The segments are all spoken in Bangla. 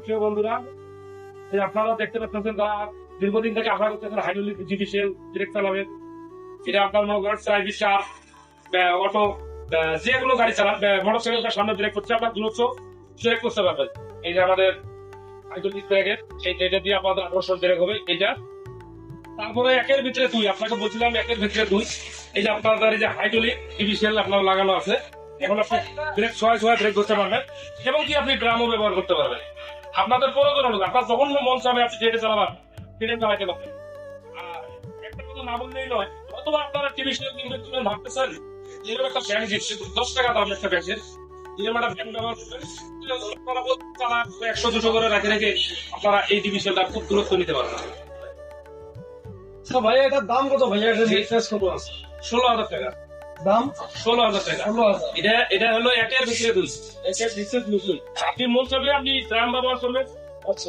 প্রিয় বন্ধুরা, এই আপনারা দেখতে পাচ্ছেন যারা দীর্ঘদিন থেকে আশা করতেছেন হাইড্রোলিক জিপিসিএল ডিরেক্ট চালাবেন, এটা আপনার মনে করেন সার্ভিস অটো যেগুলো গাড়ি চালান, মোটরসাইকেলটার সামনে ব্রেক করছে, আপনার দ্রুত ব্রেক করতে পারবেন। এই যে আমাদের হাইড্রোলিক ব্রেকের এটা দিয়ে আপনাদের 1800 ব্রেক হবে এটা। তারপরে একের ভিতরে দুই, আপনাকে বলছিলাম একের ভিতরে দুই। এই যে আপনাদের এই যে হাইড্রোলিক জিপিসিএল আপনার লাগানো আছে, এখন আপনি ব্রেক ছয় ব্রেক করতে পারবেন এবং কি আপনি ড্রামও ব্যবহার করতে পারবেন। আপনাদের প্রয়োজন হলো আপনার যখন মন চাবে আপনি ট্রেনে চালাবেন, ট্রেনে চালাতে পারবেন। আর একটা কথা না বললেই নয়, অথবা আপনারা টিভি সিরিয়াল কিনবেন ভাবতেছেন এরকম একটা ব্যাংক দিচ্ছে 10 টাকা দাম একটা ব্যাংকের, এরকম একটা ব্যাংক ব্যবহার করবেন, 100-200 করে রেখে আপনারা এই টিভি সিরিয়ালটা খুব দূরত্ব নিতে পারবেন। ভাইয়া এটার দাম কত ভাইয়া? এটা 16,000 টাকা দাম। 16,000 টাকা। 16,000 এটা হলো একের ভিতরে দুই। আপনি মন চাইলে আপনি ট্রাম ব্যবহার করবেন,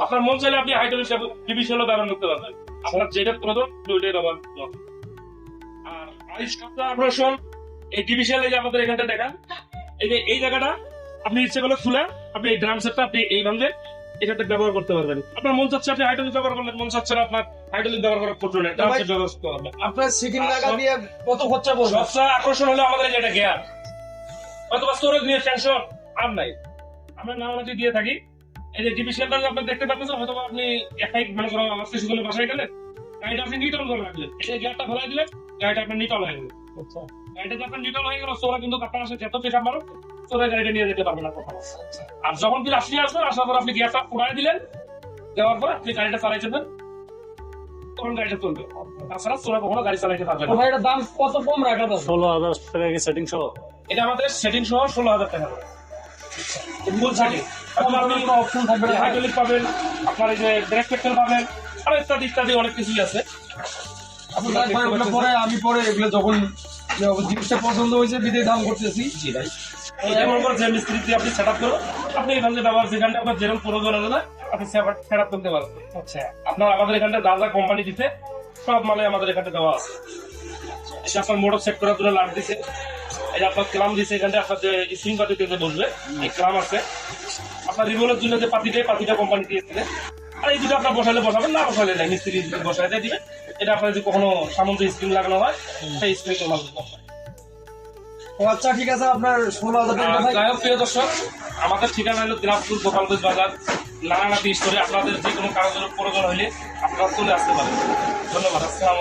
আপনার মন চাইলে আপনি হাইড্রোলিক ডিভিশনও ব্যবহার করতে পারবেন। আপনার যেটা প্রয়োজন দুইটাই ব্যবহার করতে পারবেন। আর সপ্তাহ আকর্ষণ এই ডিভিশন এই যে আমাদের এখানটা দেখা, এই যে এই জায়গাটা আপনি ইচ্ছে করলে খুলে আপনি এই ড্রাম সেটটা আপনি এই ভাবে এটাতে ব্যবহার করতে পারবেন। আপনার মন চাচ্ছে আপনি হাইড্রোলিক ব্যবহার করলেন, মন চাচ্ছে না আপনার হাইড্রোলিক ব্যবহার করার প্রয়োজন নেই, ড্রাম সেট ব্যবহার করতে পারবেন। আপনার সিটিং লাগা দিয়ে কত খরচা পড়বে? সবচেয়ে আকর্ষণ হলো আমাদের যেটা গিয়ার, অথবা স্টোরেজ নিয়ে টেনশন আর নাই। আমরা নামাজি দিয়ে থাকি। এই যে ডিভিশনটা আপনি দেখতে পাচ্ছেন, হয়তো আপনি একাই মনে করেন আমার শিশুগুলো বাসায় গেলেন, গাড়িটা আপনি নিউট্রাল করে রাখলেন, এই গিয়ারটা ফেলাই দিলেন, গাড়িটা আপনার নিউট্রাল হয়ে গেল। গাড়িটা যখন নিউট্রাল হয়ে গেল, সোরা কিন্তু আপনার সাথে যত পেশা মারো সোরা গাড়িটা নিয়ে যেতে পারবে না কখনো। আর যখন কি আপনি আসবেন, আসার পর আপনি গিয়ারটা পুরাই দিলেন, দেওয়ার পর আপনি গাড়িটা চালাই যাবেন, তখন গাড়িটা চলবে। তাছাড়া সোরা কখনো গাড়ি চালাইতে পারবে না। ভাই এটার দাম কত কম রাখা যাবে? 16,000 টাকা কি সেটিং সহ? এটা আমাদের সেটিং সহ 16,000 টাকা। ফুল সেটিং। অপশন থাকবে না? হাইড্রোলিক পাবেন, আপনার এই যে ব্রেক পেট্রোল পাবেন, আর ইত্যাদি ইত্যাদি অনেক কিছুই আছে। ভাই ওগুলো পরে আমি পরে এগুলো যখন জিনিসটা পছন্দ হয়েছে বিদে দাম করতেছি। জি ভাই, যেমন করে যে মিস্ত্রি দিয়ে আপনি সেট আপ করো, আপনি এখান থেকে ব্যবহার যেখানটা আপনার যেরকম প্রয়োজন হবে না আপনি সেট আপ করতে পারবেন। আচ্ছা, আপনার আমাদের এখানটা যা যা কোম্পানি দিতে সব মালে আমাদের এখানে দেওয়া আছে। এটা আপনার মোটর সেট করার জন্য লাইট দিছে, এটা আপনার ক্লাম দিছে, এখানটা আপনার যে স্প্রিং পাতিতে যে বসবে এই ক্লাম আছে, আপনার রিভোলের জন্য যে পাতিটা কোম্পানি দিয়েছিল। আর এই দুটো আপনার বসালে বসাবেন, না বসালে নাই, মিস্ত্রি বসাই দিয়ে দিবে। এটা আপনার যদি কখনো সামুদ্রিক স্প্রিং লাগানো হয় সেই স্প্রিং ও আচ্ছা ঠিক আছে, আপনার 16,000 টাকা ভাই। যাই হোক প্রিয় দর্শক, আমাদের ঠিকানা হলো দিনাজপুর গোপালগঞ্জ বাজার নারায়ণাথ স্টোরে। আপনাদের যে কোনো কাগজের প্রয়োজন হলে আপনারা চলে আসতে পারেন। ধন্যবাদ। আসসালাম।